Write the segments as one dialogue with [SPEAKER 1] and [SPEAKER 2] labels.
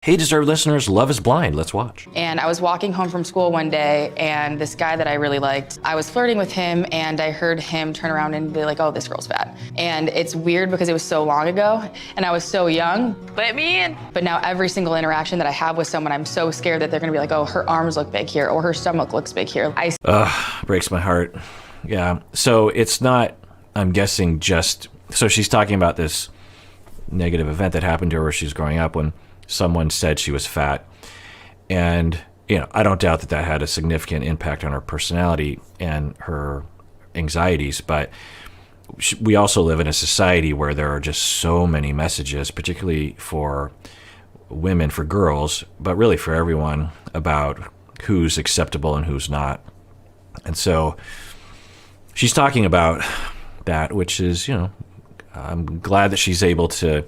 [SPEAKER 1] Hey, deserved listeners, Love is Blind. Let's watch.
[SPEAKER 2] And I was walking home from school one day, and this guy that I really liked, I was flirting with him, and I heard him turn around and be like, oh, this girl's fat. And it's weird because it was so long ago, and I was so young. Let me in. But now every single interaction that I have with someone, I'm so scared that they're gonna be like, oh, her arms look big here, or her stomach looks big here.
[SPEAKER 1] Breaks my heart. Yeah, so it's not, I'm guessing so she's talking about this negative event that happened to her where she was growing up when someone said she was fat. And, I don't doubt that had a significant impact on her personality and her anxieties, but we also live in a society where there are just so many messages, particularly for women, for girls, but really for everyone, about who's acceptable and who's not. And so she's talking about that, which is, I'm glad that she's able to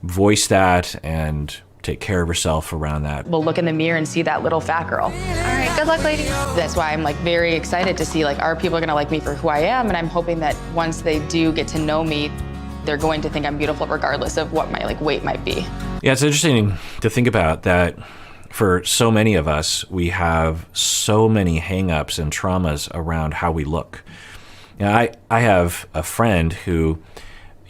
[SPEAKER 1] voice that and take care of herself around that.
[SPEAKER 2] We'll look in the mirror and see that little fat girl.
[SPEAKER 3] All right, good luck, lady.
[SPEAKER 2] That's why I'm very excited to see are people gonna like me for who I am? And I'm hoping that once they do get to know me, they're going to think I'm beautiful regardless of what my weight might be.
[SPEAKER 1] Yeah, it's interesting to think about that. For so many of us, we have so many hang-ups and traumas around how we look. I have a friend who,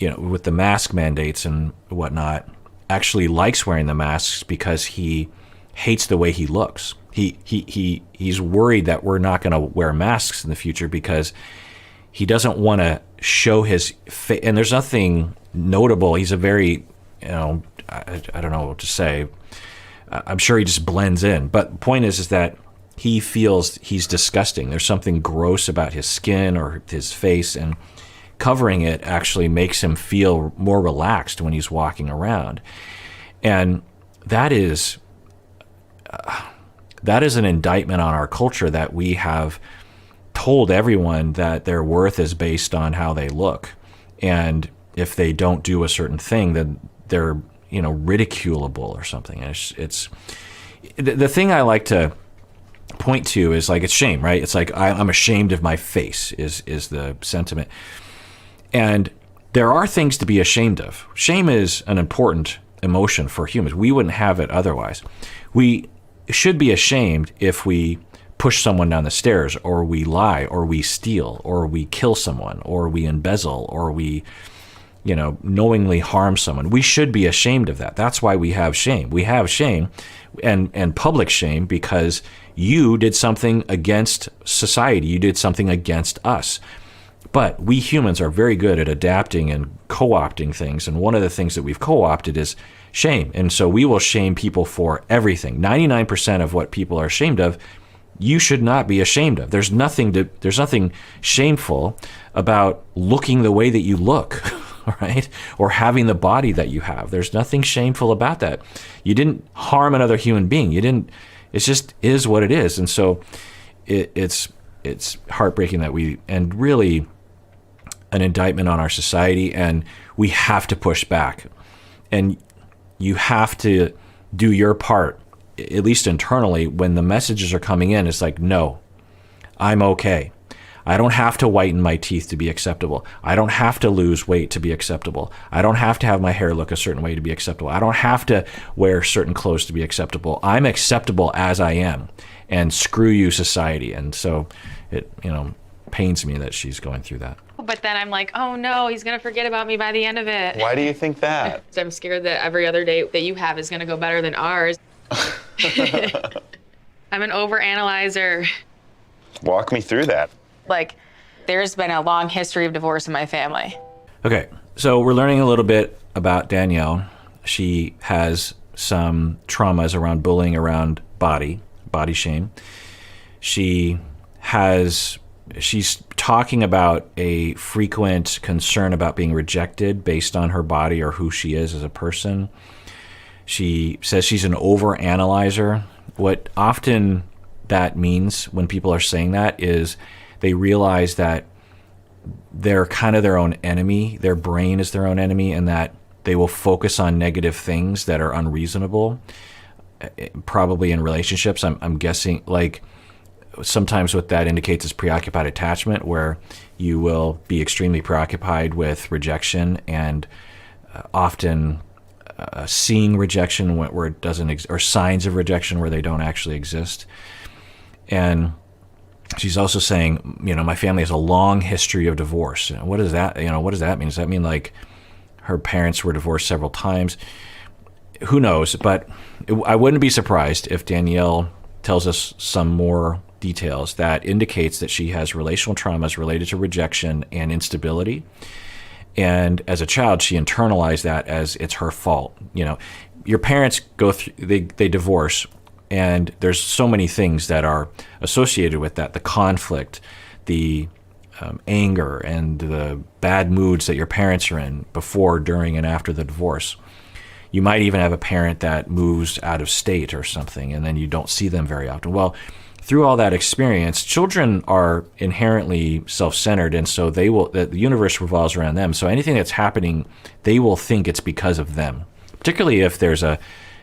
[SPEAKER 1] with the mask mandates and whatnot, actually likes wearing the masks because he hates the way he looks. He's worried that we're not going to wear masks in the future because he doesn't want to show his face. And there's nothing notable. He's a very, I don't know what to say. I'm sure he just blends in. But the point is that he feels he's disgusting. There's something gross about his skin or his face, and covering it actually makes him feel more relaxed when he's walking around. And that is an indictment on our culture, that we have told everyone that their worth is based on how they look. And if they don't do a certain thing, then they're ridiculable or something. It's the thing I like to point to is it's shame, right? It's I'm ashamed of my face is the sentiment. And there are things to be ashamed of. Shame is an important emotion for humans. We wouldn't have it otherwise. We should be ashamed if we push someone down the stairs, or we lie, or we steal, or we kill someone, or we embezzle, or we knowingly harm someone. We should be ashamed of that. That's why we have shame. We have shame and public shame because you did something against society. You did something against us. But we humans are very good at adapting and co-opting things. And one of the things that we've co-opted is shame. And so we will shame people for everything. 99% of what people are ashamed of, you should not be ashamed of. There's nothing shameful about looking the way that you look. Right? Or having the body that you have. There's nothing shameful about that. You didn't harm another human being. It just is what it is. And so it's heartbreaking that and really an indictment on our society, and we have to push back. And you have to do your part, at least internally, when the messages are coming in. It's no, I'm okay. I don't have to whiten my teeth to be acceptable. I don't have to lose weight to be acceptable. I don't have to have my hair look a certain way to be acceptable. I don't have to wear certain clothes to be acceptable. I'm acceptable as I am. And screw you, society. And so it, pains me that she's going through that.
[SPEAKER 3] But then I'm oh no, he's going to forget about me by the end of it.
[SPEAKER 4] Why do you think that?
[SPEAKER 3] I'm scared that every other date that you have is going to go better than ours. I'm an overanalyzer.
[SPEAKER 4] Walk me through that.
[SPEAKER 2] There's been a long history of divorce in my family.
[SPEAKER 1] Okay, so we're learning a little bit about Danielle. She has some traumas around bullying, around body shame. She's talking about a frequent concern about being rejected based on her body or who she is as a person. She says she's an overanalyzer. What often that means when people are saying that is they realize that they're kind of their own enemy. Their brain is their own enemy, and that they will focus on negative things that are unreasonable, probably in relationships. I'm guessing sometimes what that indicates is preoccupied attachment, where you will be extremely preoccupied with rejection and often seeing rejection where it doesn't, or signs of rejection where they don't actually exist. And she's also saying, my family has a long history of divorce. What does that, what does that mean? Does that mean like her parents were divorced several times? Who knows? But I wouldn't be surprised if Danielle tells us some more details that indicates that she has relational traumas related to rejection and instability. And as a child, she internalized that as it's her fault. Your parents go through, they divorce, and there's so many things that are associated with that: the conflict, the anger, and the bad moods that your parents are in before, during, and after the divorce. You might even have a parent that moves out of state or something, and then you don't see them very often. Well, through all that experience, children are inherently self-centered, and so the universe revolves around them. So anything that's happening, they will think it's because of them, particularly if there's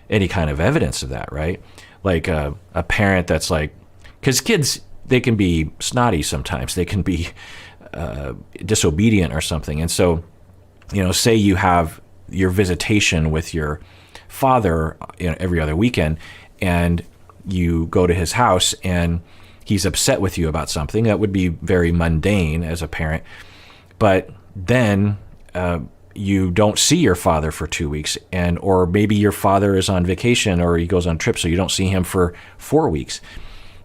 [SPEAKER 1] any kind of evidence of that, right? Like a parent that's like, because kids, they can be snotty sometimes. They can be disobedient or something. And so, say you have your visitation with your father every other weekend, and you go to his house and he's upset with you about something that would be very mundane as a parent, but then you don't see your father for 2 weeks, or maybe your father is on vacation or he goes on trip, so you don't see him for 4 weeks.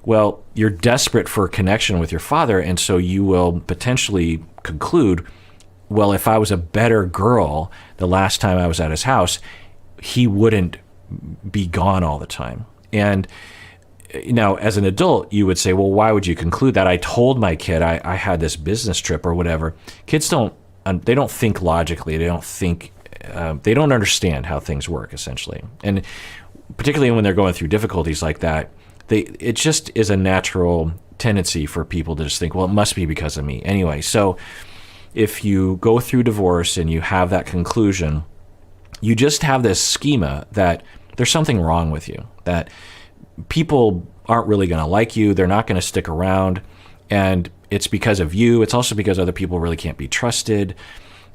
[SPEAKER 1] Well, you're desperate for connection with your father, and so you will potentially conclude, well, if I was a better girl the last time I was at his house, he wouldn't be gone all the time. And now, as an adult, you would say, well, why would you conclude that? I told my kid I had this business trip or whatever. Kids don't think logically. They don't understand how things work, essentially. And particularly when they're going through difficulties like that, it just is a natural tendency for people to just think, well, it must be because of me. Anyway, so if you go through divorce and you have that conclusion, you just have this schema that there's something wrong with you, that people aren't really going to like you, they're not going to stick around, and it's because of you. It's also because other people really can't be trusted.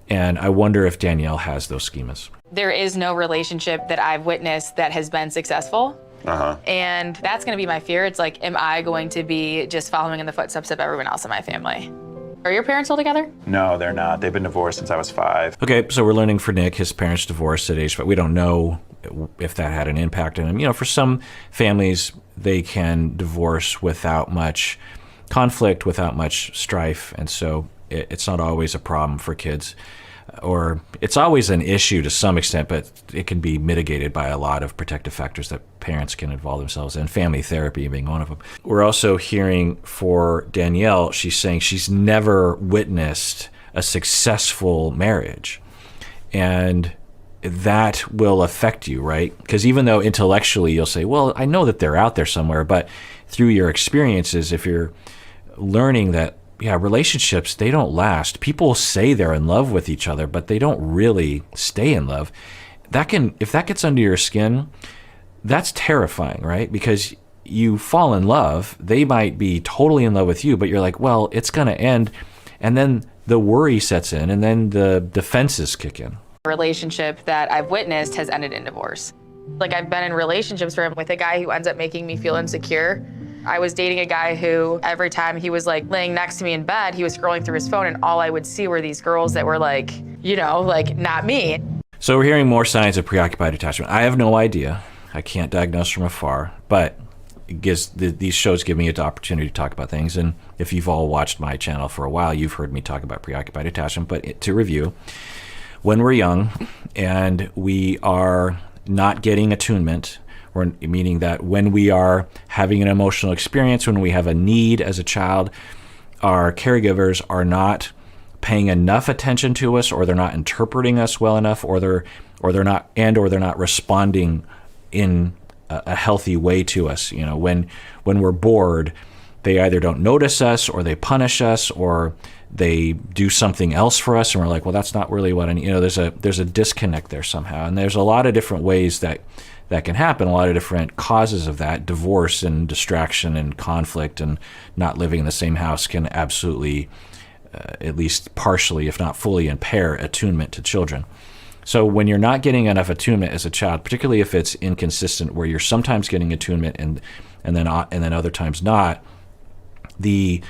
[SPEAKER 1] And I wonder if Danielle has those schemas.
[SPEAKER 2] There is no relationship that I've witnessed that has been successful. And that's going to be my fear. It's like, am I going to be just following in the footsteps of everyone else in my family? Are your parents still together?
[SPEAKER 5] No, they're not. They've been divorced since I was 5.
[SPEAKER 1] Okay, so we're learning for Nick, his parents divorced at age 5. We don't know if that had an impact on him. For some families, they can divorce without much conflict, without much strife, and so it's not always a problem for kids. Or it's always an issue to some extent, but it can be mitigated by a lot of protective factors that parents can involve themselves in, family therapy being one of them. We're also hearing for Danielle, she's saying she's never witnessed a successful marriage. And that will affect you, right? Because even though intellectually you'll say, well, I know that they're out there somewhere, but through your experiences, if you're learning that, relationships, they don't last. People say they're in love with each other, but they don't really stay in love. If that gets under your skin, that's terrifying, right? Because you fall in love, they might be totally in love with you, but you're like, well, it's going to end. And then the worry sets in, and then the defenses kick in.
[SPEAKER 2] A relationship that I've witnessed has ended in divorce. Like, I've been in relationships with a guy who ends up making me feel insecure. I was dating a guy who every time he was like laying next to me in bed, he was scrolling through his phone, and all I would see were these girls that were like, not me.
[SPEAKER 1] So we're hearing more signs of preoccupied attachment. I have no idea. I can't diagnose from afar, but these shows give me an opportunity to talk about things. And if you've all watched my channel for a while, you've heard me talk about preoccupied attachment. But to review, when we're young and we are not getting attunement, or meaning that when we are having an emotional experience, when we have a need as a child, our caregivers are not paying enough attention to us, or they're not interpreting us well enough, or they're not responding in a healthy way to us. When we're bored, they either don't notice us, or they punish us, or they do something else for us, and we're like, well, that's not really what I need. There's a disconnect there somehow, and there's a lot of different ways that can happen, a lot of different causes of that. Divorce and distraction and conflict and not living in the same house can absolutely, at least partially, if not fully, impair attunement to children. So when you're not getting enough attunement as a child, particularly if it's inconsistent, where you're sometimes getting attunement and then other times not, the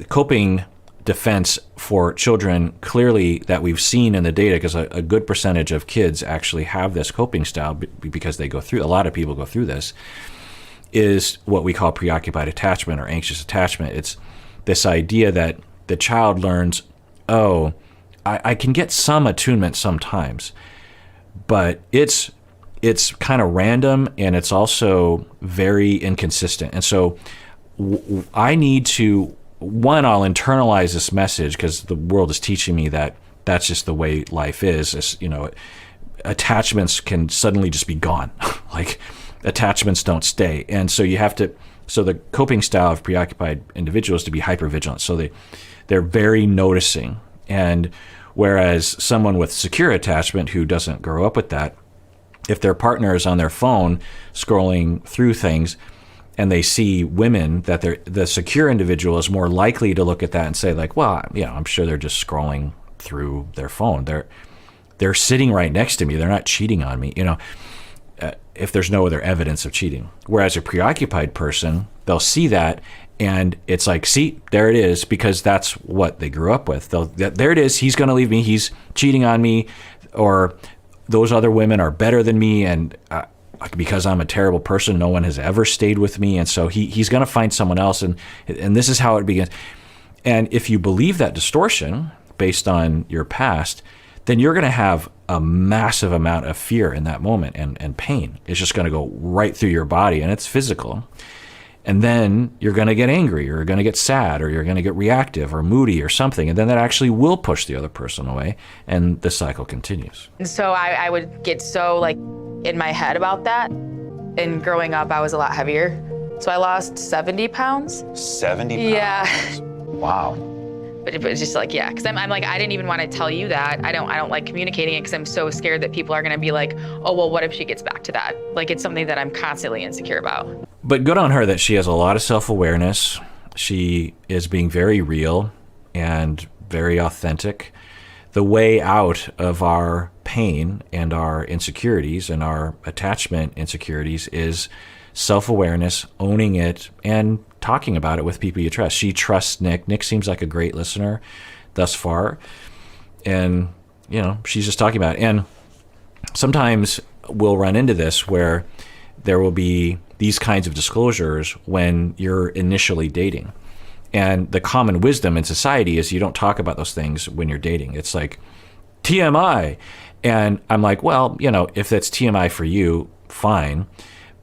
[SPEAKER 1] coping defense for children, clearly, that we've seen in the data, because a good percentage of kids actually have this coping style because they go through, a lot of people go through this, is what we call preoccupied attachment or anxious attachment. It's this idea that the child learns, oh, I can get some attunement sometimes, but it's kind of random, and it's also very inconsistent. And so I need to, one, I'll internalize this message, because the world is teaching me that that's just the way life is. Attachments can suddenly just be gone. Like, attachments don't stay. And so so the coping style of preoccupied individuals is to be hypervigilant. So they're very noticing. And whereas someone with secure attachment who doesn't grow up with that, if their partner is on their phone scrolling through things and they see women, that the secure individual is more likely to look at that and say, like, well, I'm sure they're just scrolling through their phone. They're sitting right next to me. They're not cheating on me, if there's no other evidence of cheating. Whereas a preoccupied person, they'll see that, and it's like, see, there it is, because that's what they grew up with. There it is, he's going to leave me, he's cheating on me, or those other women are better than me, and because I'm a terrible person, no one has ever stayed with me, and so he's going to find someone else, and this is how it begins. And if you believe that distortion based on your past, then you're going to have a massive amount of fear in that moment, and pain. It's just going to go right through your body, and it's physical. And then you're going to get angry, or you're going to get sad, or you're going to get reactive or moody or something. And then that actually will push the other person away, and the cycle continues.
[SPEAKER 2] And so I would get so like in my head about that. And growing up, I was a lot heavier. So I lost 70 pounds.
[SPEAKER 4] 70 pounds?
[SPEAKER 2] Yeah.
[SPEAKER 4] Wow.
[SPEAKER 2] But it was just like, yeah, because I'm like, I didn't even want to tell you that. I don't like communicating it, because I'm so scared that people are going to be like, oh, well, what if she gets back to that? Like, it's something that I'm constantly insecure about.
[SPEAKER 1] But good on her that she has a lot of self-awareness. She is being very real and very authentic. The way out of our pain and our insecurities and our attachment insecurities is self-awareness, owning it, and talking about it with people you trust. She trusts Nick. Nick seems like a great listener thus far. And, she's just talking about it. And sometimes we'll run into this where there will be these kinds of disclosures when you're initially dating. And the common wisdom in society is you don't talk about those things when you're dating. It's like TMI. And I'm like, well, if that's TMI for you, fine.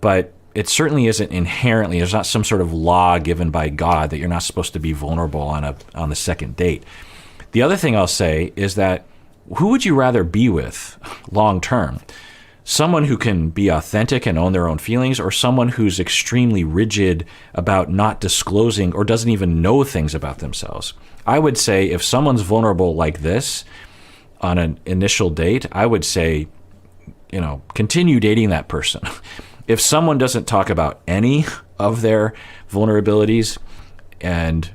[SPEAKER 1] But it certainly isn't inherently, there's not some sort of law given by God that you're not supposed to be vulnerable on the second date. The other thing I'll say is that who would you rather be with long term? Someone who can be authentic and own their own feelings, or someone who's extremely rigid about not disclosing or doesn't even know things about themselves? I would say if someone's vulnerable like this on an initial date, I would say, continue dating that person. If someone doesn't talk about any of their vulnerabilities and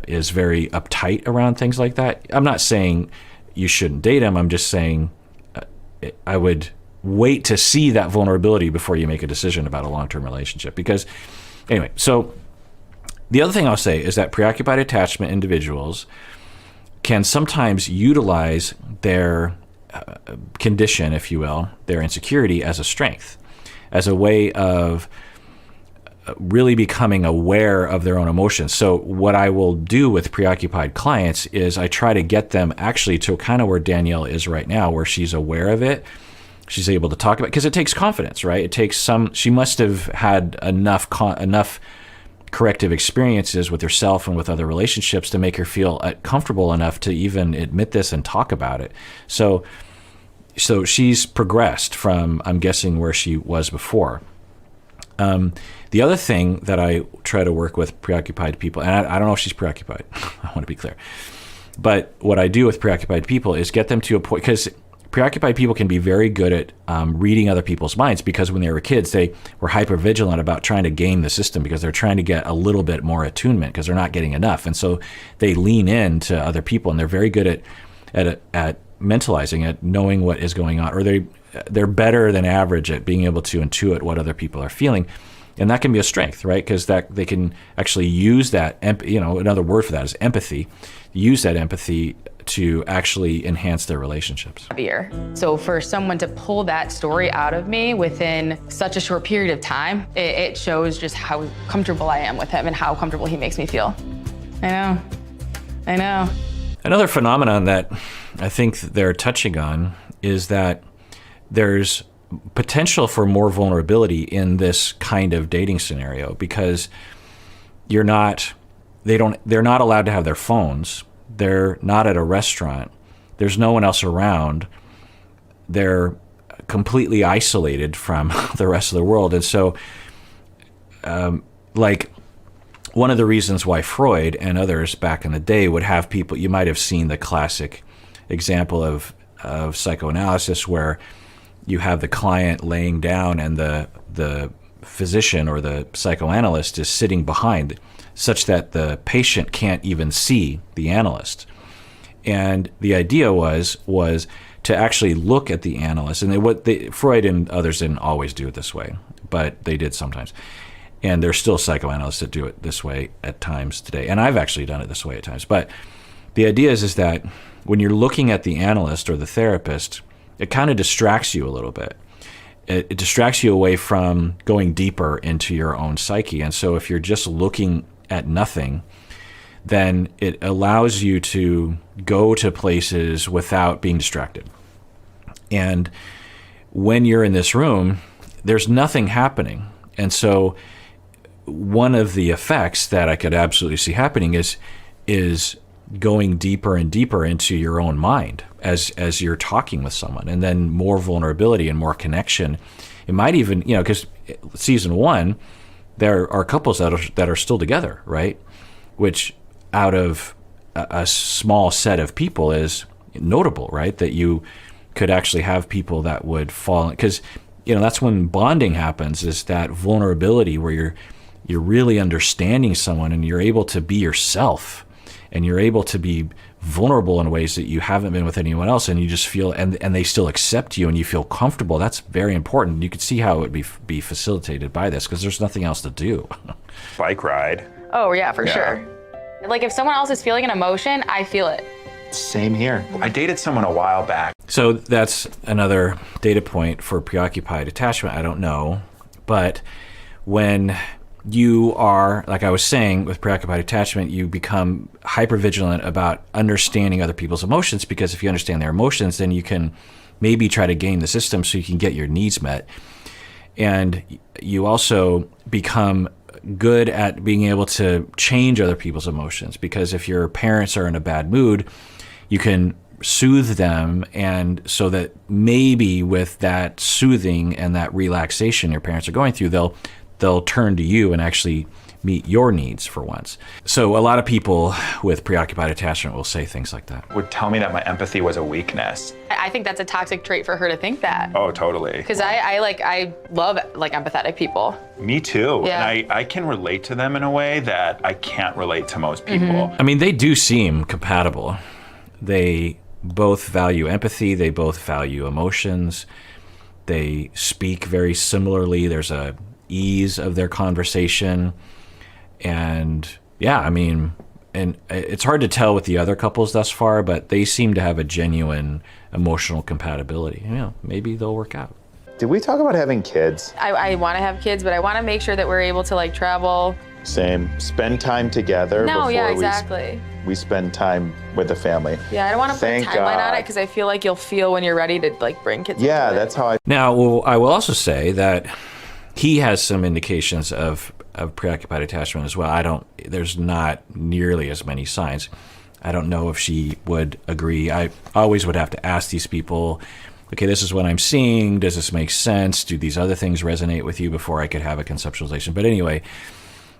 [SPEAKER 1] is very uptight around things like that, I'm not saying you shouldn't date them. I'm just saying I would wait to see that vulnerability before you make a decision about a long-term relationship. Because anyway, so the other thing I'll say is that preoccupied attachment individuals can sometimes utilize their condition, if you will, their insecurity as a strength, as a way of really becoming aware of their own emotions. So what I will do with preoccupied clients is I try to get them actually to kind of where Danielle is right now, where she's aware of it. She's able to talk about it, because it takes confidence, right? It takes she must have had enough corrective experiences with herself and with other relationships to make her feel comfortable enough to even admit this and talk about it. So she's progressed from, I'm guessing, where she was before. The other thing that I try to work with preoccupied people, and I don't know if she's preoccupied, I want to be clear, but what I do with preoccupied people is get them to a point, because preoccupied people can be very good at reading other people's minds, because when they were kids, they were hypervigilant about trying to game the system, because they're trying to get a little bit more attunement because they're not getting enough. And so they lean in to other people, and they're very good at mentalizing it, knowing what is going on, or they're better than average at being able to intuit what other people are feeling. And that can be a strength, right? Because that they can actually use that, another word for that is empathy, use that empathy to actually enhance their relationships.
[SPEAKER 2] So for someone to pull that story out of me within such a short period of time, it shows just how comfortable I am with him and how comfortable he makes me feel. I know.
[SPEAKER 1] Another phenomenon that I think they're touching on is that there's potential for more vulnerability in this kind of dating scenario, because they're not allowed to have their phones. They're not at a restaurant. There's no one else around. They're completely isolated from the rest of the world. And so, one of the reasons why Freud and others back in the day would have people, you might have seen the classic example of psychoanalysis where you have the client laying down and the physician or the psychoanalyst is sitting behind, such that the patient can't even see the analyst. And the idea was to actually look at the analyst. And Freud and others didn't always do it this way, but they did sometimes. And there's still psychoanalysts that do it this way at times today. And I've actually done it this way at times. But the idea is that when you're looking at the analyst or the therapist, it kind of distracts you a little bit. It distracts you away from going deeper into your own psyche. And so if you're just looking at nothing, then it allows you to go to places without being distracted. And when you're in this room, there's nothing happening. And so one of the effects that I could absolutely see happening is going deeper and deeper into your own mind as you're talking with someone, and then more vulnerability and more connection. It might even, because season 1, there are couples that are still together, right? Which out of a small set of people is notable, right? That you could actually have people that would fall, because that's when bonding happens, is that vulnerability where you're really understanding someone and you're able to be yourself and you're able to be vulnerable in ways that you haven't been with anyone else, and you just feel, and they still accept you and you feel comfortable. That's very important. You could see how it would be facilitated by this, because there's nothing else to do.
[SPEAKER 5] Bike ride.
[SPEAKER 2] Oh yeah, for sure. Like if someone else is feeling an emotion, I feel it.
[SPEAKER 6] Same here.
[SPEAKER 5] I dated someone a while back.
[SPEAKER 1] So that's another data point for preoccupied attachment. I don't know, but when you are, like I was saying, with preoccupied attachment, you become hypervigilant about understanding other people's emotions, because if you understand their emotions, then you can maybe try to game the system so you can get your needs met. And you also become good at being able to change other people's emotions, because if your parents are in a bad mood, you can soothe them, and so that maybe with that soothing and that relaxation your parents are going through, they'll turn to you and actually meet your needs for once. So a lot of people with preoccupied attachment will say things like that.
[SPEAKER 5] Would tell me that my empathy was a weakness.
[SPEAKER 2] I think that's a toxic trait for her to think that.
[SPEAKER 5] Oh, totally.
[SPEAKER 2] Because I love empathetic people.
[SPEAKER 5] Me too.
[SPEAKER 2] Yeah.
[SPEAKER 5] And I can relate to them in a way that I can't relate to most people.
[SPEAKER 1] I mean, they do seem compatible. They both value empathy. They both value emotions. They speak very similarly. There's a ease of their conversation. And yeah, I mean, and it's hard to tell with the other couples thus far, but they seem to have a genuine emotional compatibility. Maybe they'll work out.
[SPEAKER 6] Did we talk about having kids?
[SPEAKER 2] I want to have kids, but I want to make sure that we're able to travel.
[SPEAKER 6] Same. Spend time together
[SPEAKER 2] No, yeah,
[SPEAKER 6] before
[SPEAKER 2] exactly.
[SPEAKER 6] we spend time with the family.
[SPEAKER 2] Yeah, I don't want to put a
[SPEAKER 6] Thank
[SPEAKER 2] timeline on
[SPEAKER 6] God.
[SPEAKER 2] it, because I feel like you'll feel when you're ready to bring kids
[SPEAKER 6] Yeah,
[SPEAKER 2] into it.
[SPEAKER 6] that's how I...
[SPEAKER 1] Now, I will also say that he has some indications of preoccupied attachment as well. There's not nearly as many signs. I don't know if she would agree. I always would have to ask these people, okay, this is what I'm seeing. Does this make sense? Do these other things resonate with you before I could have a conceptualization? But anyway,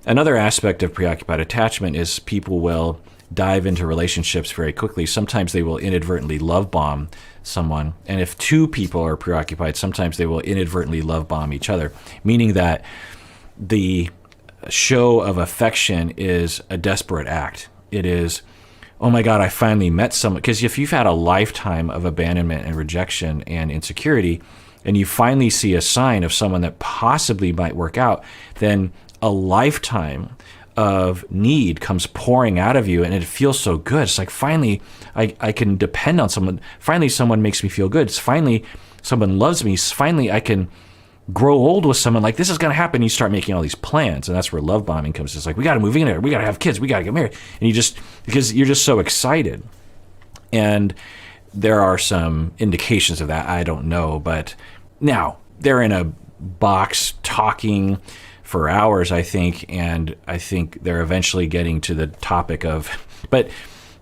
[SPEAKER 1] another aspect of preoccupied attachment is people will dive into relationships very quickly. Sometimes they will inadvertently love bomb someone. And if two people are preoccupied, sometimes they will inadvertently love bomb each other, meaning that the show of affection is a desperate act. It is oh my God, I finally met someone. Because if you've had a lifetime of abandonment and rejection and insecurity, and you finally see a sign of someone that possibly might work out, then a lifetime of need comes pouring out of you, and it feels so good. It's like, finally, I can depend on someone. Finally, someone makes me feel good. It's finally, someone loves me. Finally, I can grow old with someone. Like, this is going to happen. You start making all these plans, and that's where love bombing comes. It's like, we got to move in there. We got to have kids. We got to get married. And because you're just so excited. And there are some indications of that. I don't know. But now they're in a box talking for hours, I think. And I think they're eventually getting to the topic of, but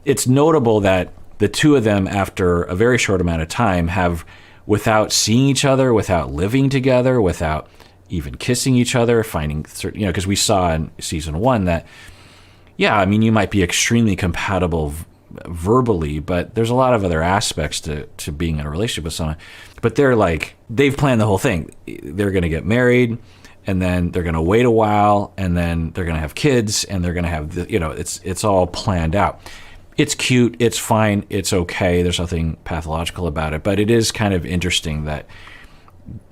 [SPEAKER 1] it's notable that the two of them, after a very short amount of time, have, without seeing each other, without living together, without even kissing each other, finding certain, because we saw in season 1 that, yeah, I mean, you might be extremely compatible verbally, but there's a lot of other aspects to being in a relationship with someone. But they're like, they've planned the whole thing. They're going to get married, and then they're going to wait a while, and then they're going to have kids, and they're going to have, it's all planned out. It's cute, it's fine, it's okay. There's nothing pathological about it, but it is kind of interesting that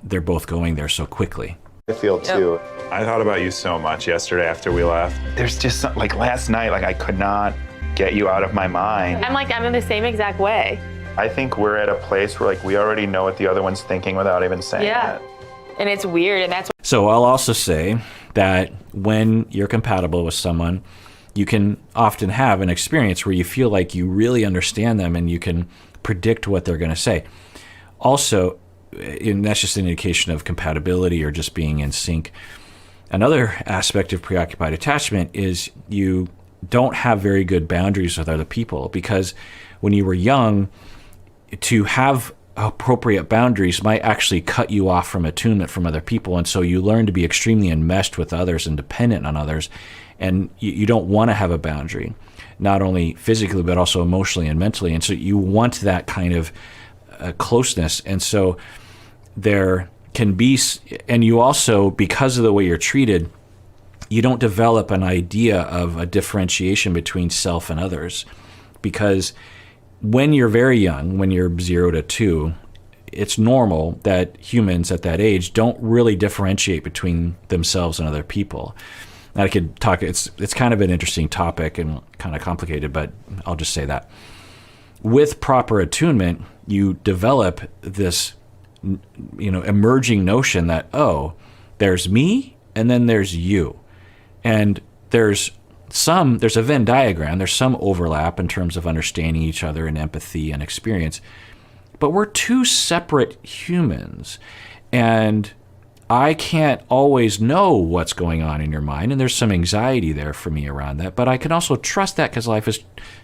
[SPEAKER 1] they're both going there so quickly.
[SPEAKER 6] I feel too.
[SPEAKER 5] I thought about you so much yesterday after we left.
[SPEAKER 4] There's just like last night, like I could not get you out of my mind.
[SPEAKER 3] I'm in the same exact way.
[SPEAKER 6] I think we're at a place where like we already know what the other one's thinking without even saying it.
[SPEAKER 3] And it's weird, and that's
[SPEAKER 1] So I'll also say that when you're compatible with someone, you can often have an experience where you feel like you really understand them and you can predict what they're going to say. Also, and that's just an indication of compatibility or just being in sync. Another aspect of preoccupied attachment is you don't have very good boundaries with other people, because when you were young, to have appropriate boundaries might actually cut you off from attunement from other people. And so you learn to be extremely enmeshed with others and dependent on others. And you don't want to have a boundary, not only physically, but also emotionally and mentally. And so you want that kind of closeness. And so there can be, and you also, because of the way you're treated, you don't develop an idea of a differentiation between self and others. Because when you're very young, when you're 0 to 2, it's normal that humans at that age don't really differentiate between themselves and other people. I could talk, it's kind of an interesting topic and kind of complicated, but I'll just say that. With proper attunement, you develop this, emerging notion that, oh, there's me and then there's you. And there's a Venn diagram, there's some overlap in terms of understanding each other and empathy and experience, but we're two separate humans. And I can't always know what's going on in your mind, and there's some anxiety there for me around that, but I can also trust that because life has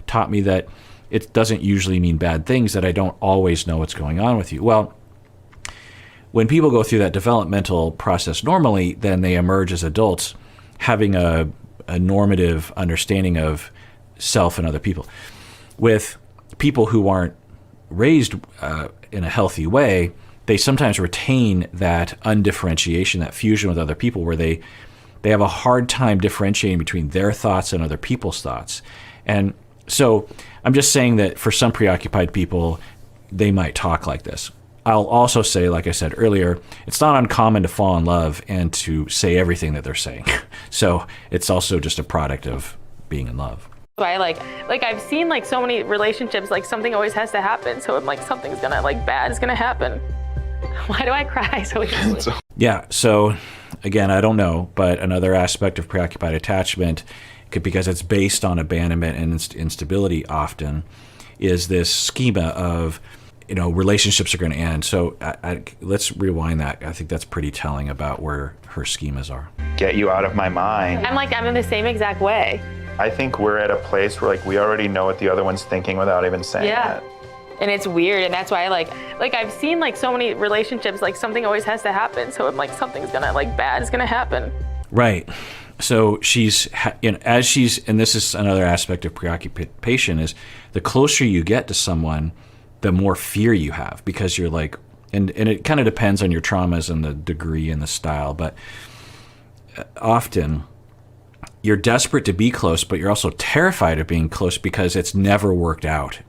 [SPEAKER 1] taught me that it doesn't usually mean bad things, that I don't always know what's going on with you. Well, when people go through that developmental process normally, then they emerge as adults having a normative understanding of self and other people. With people who aren't raised in a healthy way, they sometimes retain that undifferentiation, that fusion with other people, where they have a hard time differentiating between their thoughts and other people's thoughts. And so I'm just saying that for some preoccupied people, they might talk like this. I'll also say, like I said earlier, it's not uncommon to fall in love and to say everything that they're saying. So it's also just a product of being in love.
[SPEAKER 3] why like I've seen like so many relationships, like something always has to happen. So I'm like, something's gonna bad is gonna happen. Why do I cry so easily?
[SPEAKER 1] Yeah, so again, I don't know, but another aspect of preoccupied attachment, because it's based on abandonment and instability often, is this schema of, relationships are going to end. So let's rewind that. I think that's pretty telling about where her schemas are.
[SPEAKER 6] Get you out of my mind.
[SPEAKER 3] I'm in the same exact way.
[SPEAKER 6] I think we're at a place where we already know what the other one's thinking without even saying it.
[SPEAKER 3] And it's weird, and that's why I've seen so many relationships, something always has to happen. So I'm like, something's gonna bad is gonna happen.
[SPEAKER 1] Right. So she's, as she's, and this is another aspect of preoccupation, is the closer you get to someone, the more fear you have, because you're like, and it kind of depends on your traumas and the degree and the style, but often you're desperate to be close, but you're also terrified of being close because it's never worked out,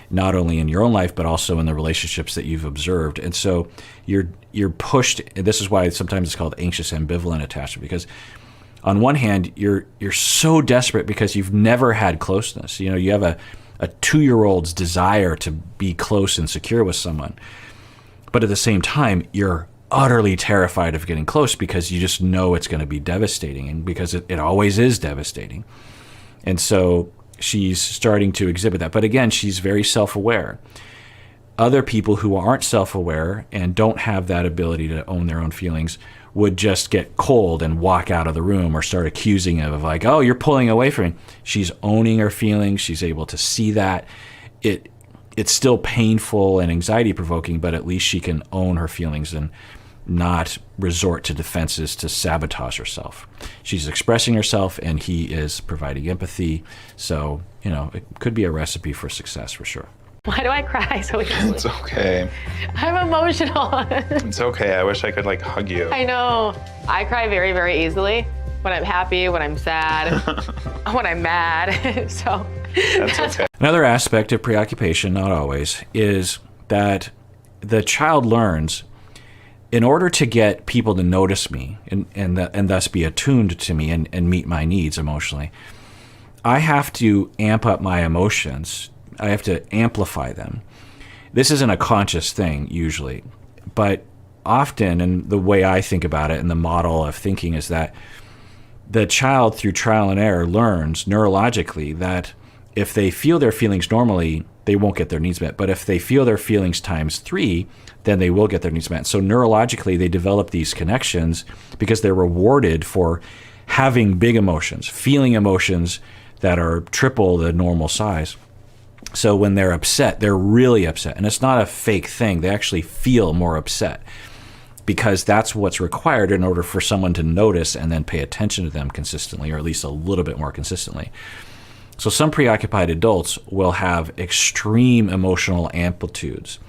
[SPEAKER 1] not only in your own life, but also in the relationships that you've observed. And so you're pushed, and this is why sometimes it's called anxious ambivalent attachment, because on one hand, you're so desperate because you've never had closeness. You know, you have a 2-year-old's desire to be close and secure with someone. But at the same time, you're utterly terrified of getting close because you just know it's going to be devastating, and because it always is devastating. And so she's starting to exhibit that. But again, she's very self-aware. Other people who aren't self-aware and don't have that ability to own their own feelings would just get cold and walk out of the room or start accusing of like, oh, you're pulling away from me. She's owning her feelings. She's able to see that. It's still painful and anxiety provoking, but at least she can own her feelings and not resort to defenses to sabotage herself. She's expressing herself, and he is providing empathy. So, you know, it could be a recipe for success for sure.
[SPEAKER 3] Why do I cry so easily?
[SPEAKER 4] It's okay.
[SPEAKER 3] I'm emotional.
[SPEAKER 4] It's okay. I wish I could like hug you.
[SPEAKER 3] I know. I cry very, very easily when I'm happy, when I'm sad, when I'm mad. So
[SPEAKER 4] That's okay.
[SPEAKER 1] Another aspect of preoccupation, not always, is that the child learns, in order to get people to notice me and thus be attuned to me and meet my needs emotionally, I have to amp up my emotions. I have to amplify them. This isn't a conscious thing usually, but often, and the way I think about it and the model of thinking is that the child, through trial and error, learns neurologically that if they feel their feelings normally, they won't get their needs met. But if they feel their feelings times 3, then they will get their needs met. So neurologically, they develop these connections because they're rewarded for having big emotions, feeling emotions that are triple the normal size. So when they're upset, they're really upset. And it's not a fake thing. They actually feel more upset because that's what's required in order for someone to notice and then pay attention to them consistently, or at least a little bit more consistently. So some preoccupied adults will have extreme emotional amplitudes.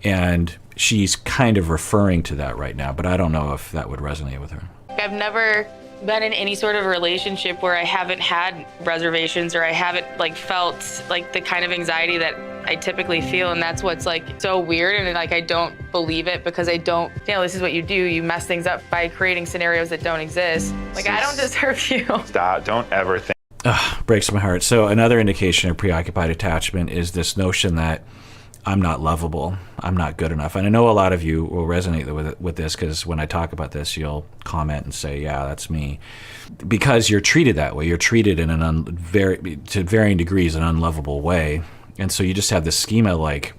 [SPEAKER 1] And she's kind of referring to that right now, but I don't know if that would resonate with her.
[SPEAKER 2] I've never been in any sort of relationship where I haven't had reservations or I haven't like felt like the kind of anxiety that I typically feel, and that's what's like so weird, and like I don't believe it because I don't, you know, this is what you do. You mess things up by creating scenarios that don't exist. Like I don't deserve you.
[SPEAKER 4] Stop. Don't ever think.
[SPEAKER 1] Breaks my heart. So another indication of preoccupied attachment is this notion that I'm not lovable, I'm not good enough. And I know a lot of you will resonate with this because when I talk about this, you'll comment and say, yeah, that's me. Because you're treated that way. You're treated in to varying degrees an unlovable way. And so you just have this schema like,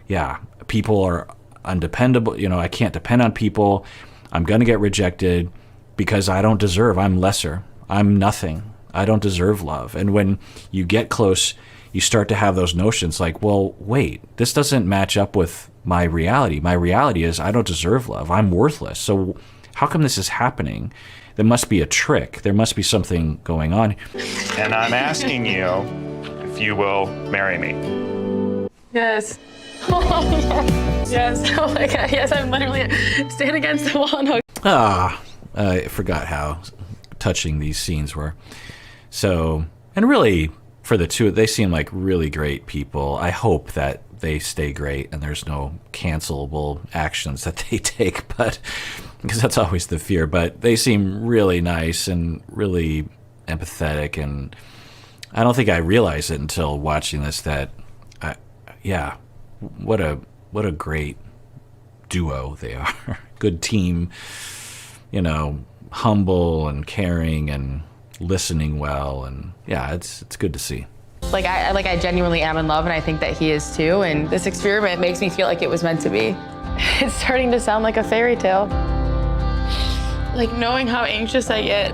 [SPEAKER 1] yeah, people are undependable. You know, I can't depend on people. I'm going to get rejected because I don't deserve. I'm lesser. I'm nothing. I don't deserve love. And when you get close, you start to have those notions like, well, wait, this doesn't match up with my reality. My reality is I don't deserve love. I'm worthless. So how come this is happening? There must be a trick. There must be something going on.
[SPEAKER 4] And I'm asking you if you will marry me.
[SPEAKER 3] Yes. Yes. Oh my God. Yes, I'm literally stand against the wall and hug.
[SPEAKER 1] I forgot how touching these scenes were. So, and really, for the two, they seem like really great people. I hope that they stay great and there's no cancelable actions that they take, but because that's always the fear. But they seem really nice and really empathetic, and I don't think I realized it until watching this that, yeah, what a great duo they are. Good team, you know, humble and caring and listening well, and yeah, it's good to see.
[SPEAKER 2] Like I genuinely am in love, and I think that he is too. And this experiment makes me feel like it was meant to be.
[SPEAKER 3] It's starting to sound like a fairy tale. Like knowing how anxious I get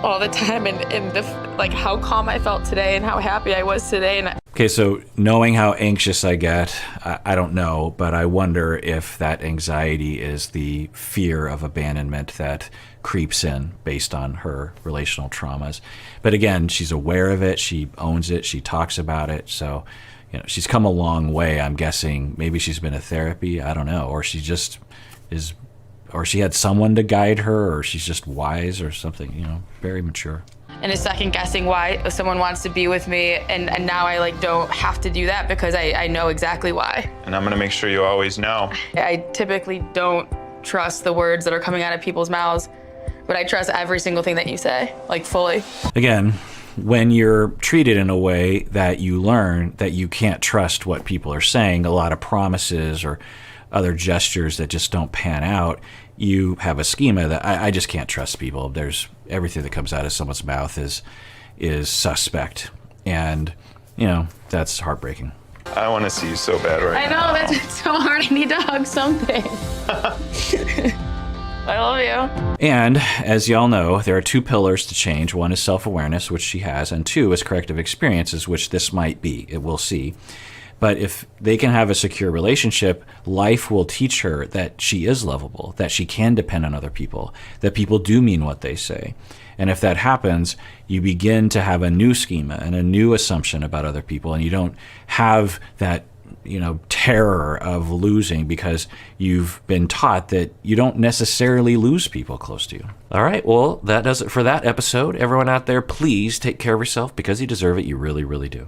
[SPEAKER 3] all the time, and like how calm I felt today and how happy I was today. And
[SPEAKER 1] okay, so knowing how anxious I get, I don't know, but I wonder if that anxiety is the fear of abandonment that creeps in based on her relational traumas. But again, she's aware of it, she owns it, she talks about it. So, you know, she's come a long way. I'm guessing maybe she's been to therapy, I don't know, or she just is, or she had someone to guide her, or she's just wise or something, you know, very mature.
[SPEAKER 2] and is second guessing why someone wants to be with me. And now I like don't have to do that because I know exactly why.
[SPEAKER 6] And I'm gonna make sure you always know.
[SPEAKER 2] I typically don't trust the words that are coming out of people's mouths, but I trust every single thing that you say, like fully.
[SPEAKER 1] Again, when you're treated in a way that you learn that you can't trust what people are saying, a lot of promises or other gestures that just don't pan out, you have a schema that I just can't trust people. There's everything that comes out of someone's mouth is suspect, and that's heartbreaking.
[SPEAKER 6] I want to see you so bad right
[SPEAKER 2] I
[SPEAKER 6] now.
[SPEAKER 2] know, that's so hard. I need to hug something. I love you.
[SPEAKER 1] And as y'all know, there are two pillars to change. One is self-awareness, which she has, and two is corrective experiences, which this might be. We'll see. But if they can have a secure relationship, life will teach her that she is lovable, that she can depend on other people, that people do mean what they say. And if that happens, you begin to have a new schema and a new assumption about other people, and you don't have that terror of losing because you've been taught that you don't necessarily lose people close to you. All right, well, that does it for that episode. Everyone out there, please take care of yourself because you deserve it. You really, really do.